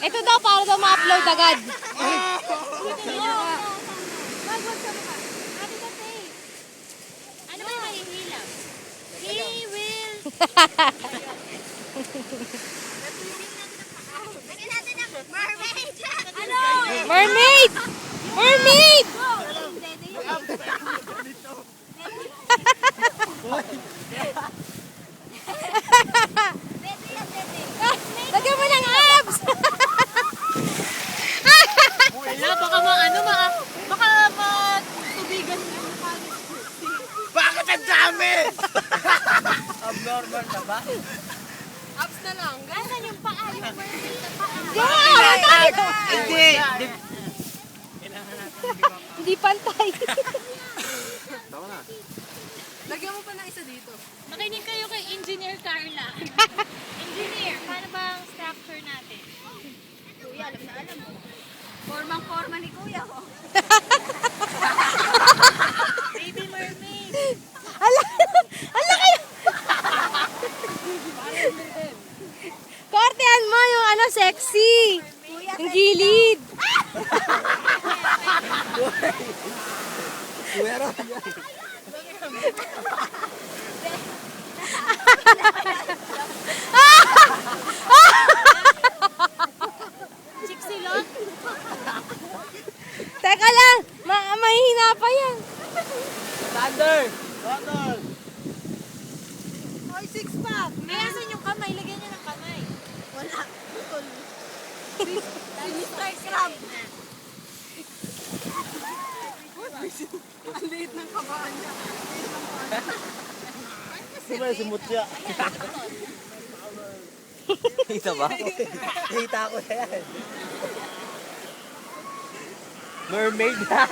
Ito daw, para daw ma-upload agad. Ano ba yung mahihila? He will... Lagyan natin ng mermaid! Ano? Mermaid! Mermaid! Lagyan mo ng abs! Wala, baka baka matubigan yung Bakit ang dami? Abnormal na ba? abs na lang. Ganyan yung paa, yung mermaid na paa. Hindi! Hindi pantay. Lagyan mo pa ng isa dito. Makinig kayo kay Engineer Carla. Engineer, paano ba ang structure natin? Kuya, alam na alam mo. Formang-forma ni Kuya ko. Baby mermaid. Ala kayo! Kortehan mo yung ano, sexy. Yung gilid. Meron. Chiksilot. Teka lang, mahihina pa yan. Thunder! Thunder! Ay, six pack. Ayan yung kamay. Lagyan niyo ng kamay. Wala. Putol. Mr. Crab. Ang liit ng kabaan niya. Sumay sumutya. Kita ba? Kita ko na yan. Mermaid na.